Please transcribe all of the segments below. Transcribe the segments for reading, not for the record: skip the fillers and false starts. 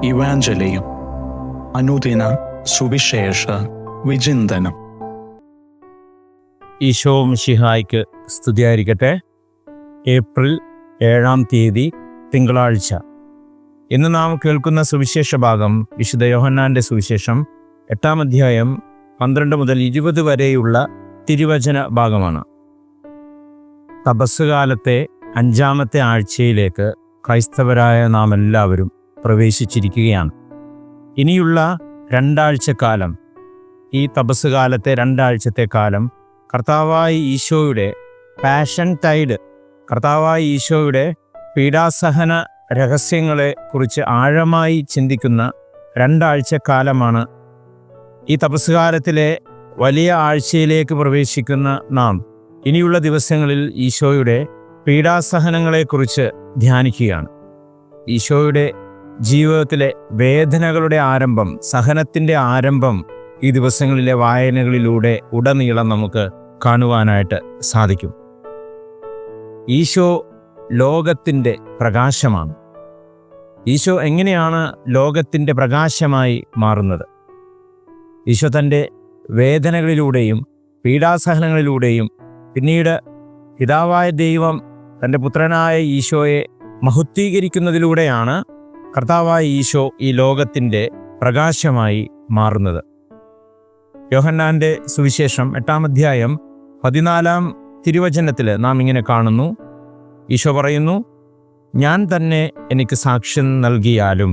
ഇവാഞ്ചലിയും അനുദിന സുവിശേഷ വിചിന്തനം. ഈശോ മിശിഹായ്ക്ക് സ്തുതിയായിരിക്കട്ടെ. ഏപ്രിൽ 7 തിങ്കളാഴ്ച. ഇന്ന് നാം കേൾക്കുന്ന സുവിശേഷ ഭാഗം വിശുദ്ധ യോഹന്നാൻ്റെ സുവിശേഷം 8 12 മുതൽ 20 വരെയുള്ള തിരുവചന ഭാഗമാണ്. തപസ് കാലത്തെ 5 ആഴ്ചയിലേക്ക് ക്രൈസ്തവരായ നാം എല്ലാവരും പ്രവേശിച്ചിരിക്കുകയാണ്. ഇനിയുള്ള 2 ആഴ്ചക്കാലം, ഈ തപസ് കാലത്തെ 2 ആഴ്ചത്തെ കാലം കർത്താവായ ഈശോയുടെ പാഷൻ ടൈഡ്, കർത്താവായ ഈശോയുടെ പീഡാസഹന രഹസ്യങ്ങളെ കുറിച്ച് ആഴമായി ചിന്തിക്കുന്ന 2 ആഴ്ചക്കാലമാണ്. ഈ തപസ്സുകാലത്തിലെ വലിയ ആഴ്ചയിലേക്ക് പ്രവേശിക്കുന്ന നാം ഇനിയുള്ള ദിവസങ്ങളിൽ ഈശോയുടെ പീഡാസഹനങ്ങളെക്കുറിച്ച് ധ്യാനിക്കുകയാണ്. ഈശോയുടെ ജീവിതത്തിലെ വേദനകളുടെ ആരംഭം, സഹനത്തിൻ്റെ ആരംഭം ഈ ദിവസങ്ങളിലെ വായനകളിലൂടെ ഉടനീളം നമുക്ക് കാണുവാനായിട്ട് സാധിക്കും. ഈശോ ലോകത്തിൻ്റെ പ്രകാശമാണ്. ഈശോ എങ്ങനെയാണ് ലോകത്തിൻ്റെ പ്രകാശമായി മാറുന്നത്? ഈശോ തൻ്റെ വേദനകളിലൂടെയും പീഡാസഹനങ്ങളിലൂടെയും പിന്നീട് പിതാവായ ദൈവം തൻ്റെ പുത്രനായ ഈശോയെ മഹത്വീകരിക്കുന്നതിലൂടെയാണ് കർത്താവായ ഈശോ ഈ ലോകത്തിൻ്റെ പ്രകാശമായി മാറുന്നത്. യോഹന്നാൻ്റെ സുവിശേഷം 8 14 തിരുവചനത്തിൽ നാം ഇങ്ങനെ കാണുന്നു. ഈശോ പറയുന്നു, ഞാൻ തന്നെ എനിക്ക് സാക്ഷ്യം നൽകിയാലും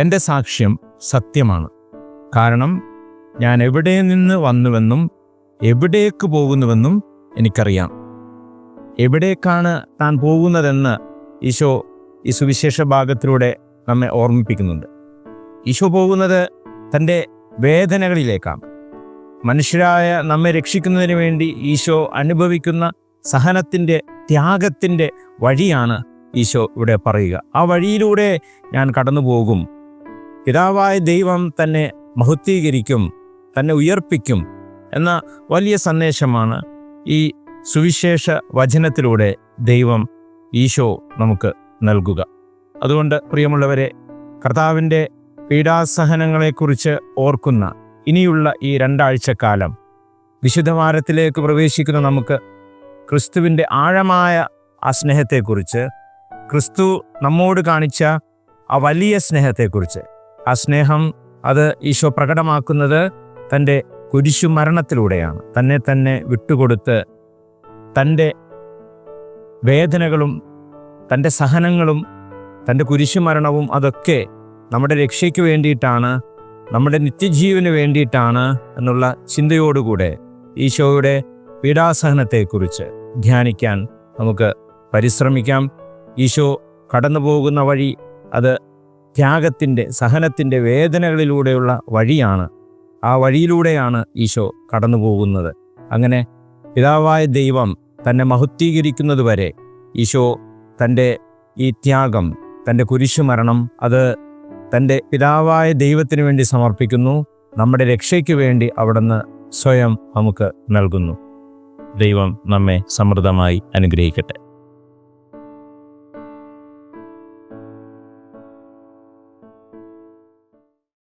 എൻ്റെ സാക്ഷ്യം സത്യമാണ്. കാരണം ഞാൻ എവിടെ നിന്ന് വന്നുവെന്നും എവിടേക്ക് പോകുന്നുവെന്നും എനിക്കറിയാം. എവിടേക്കാണ് താൻ പോകുന്നതെന്ന് ഈശോ ഈ സുവിശേഷ ഭാഗത്തിലൂടെ നമ്മെ ഓർമ്മിപ്പിക്കുന്നുണ്ട്. ഈശോ പോകുന്നത് തൻ്റെ വേദനകളിലേക്കാണ്. മനുഷ്യരായ നമ്മെ രക്ഷിക്കുന്നതിന് വേണ്ടി ഈശോ അനുഭവിക്കുന്ന സഹനത്തിൻ്റെ, ത്യാഗത്തിൻ്റെ വഴിയാണ് ഈശോ ഇവിടെ പറയുക. ആ വഴിയിലൂടെ ഞാൻ കടന്നു പോകും. പിതാവായ ദൈവം തന്നെ മഹത്വീകരിക്കും, തന്നെ ഉയർപ്പിക്കും എന്ന വലിയ സന്ദേശമാണ് ഈ സുവിശേഷ വചനത്തിലൂടെ ദൈവം, ഈശോ നമുക്ക് നൽകുക. അതുകൊണ്ട് പ്രിയമുള്ളവരെ, കർത്താവിൻ്റെ പീഡാസഹനങ്ങളെക്കുറിച്ച് ഓർക്കുന്ന ഇനിയുള്ള ഈ 2 ആഴ്ചക്കാലം വിശുദ്ധവാരത്തിലേക്ക് പ്രവേശിക്കുന്ന നമുക്ക് ക്രിസ്തുവിൻ്റെ ആഴമായ ആ സ്നേഹത്തെക്കുറിച്ച്, ക്രിസ്തു നമ്മോട് കാണിച്ച ആ വലിയ സ്നേഹത്തെക്കുറിച്ച്, ആ സ്നേഹം അത് ഈശോ പ്രകടമാക്കുന്നത് തൻ്റെ കുരിശുമരണത്തിലൂടെയാണ്. തന്നെ വിട്ടുകൊടുത്ത് തൻ്റെ വേദനകളും തൻ്റെ സഹനങ്ങളും തൻ്റെ കുരിശുമരണവും അതൊക്കെ നമ്മുടെ രക്ഷയ്ക്ക് വേണ്ടിയിട്ടാണ്, നമ്മുടെ നിത്യജീവന് വേണ്ടിയിട്ടാണ് എന്നുള്ള ചിന്തയോടുകൂടെ ഈശോയുടെ പീഡാസഹനത്തെക്കുറിച്ച് ധ്യാനിക്കാൻ നമുക്ക് പരിശ്രമിക്കാം. ഈശോ കടന്നു പോകുന്ന വഴി അത് ത്യാഗത്തിൻ്റെ, സഹനത്തിൻ്റെ, വേദനകളിലൂടെയുള്ള വഴിയാണ്. ആ വഴിയിലൂടെയാണ് ഈശോ കടന്നു പോകുന്നത്. അങ്ങനെ പിതാവായ ദൈവം തന്നെ മഹത്വീകരിക്കുന്നതുവരെ ഈശോ തൻ്റെ ഈ ത്യാഗം, തൻ്റെ കുരിശുമരണം അത് തൻ്റെ പിതാവായ ദൈവത്തിന് വേണ്ടി സമർപ്പിക്കുന്നു. നമ്മുടെ രക്ഷയ്ക്ക് വേണ്ടി അവിടുന്ന് സ്വയം നമുക്ക് നൽകുന്നു. ദൈവം നമ്മെ സമൃദ്ധമായി അനുഗ്രഹിക്കട്ടെ.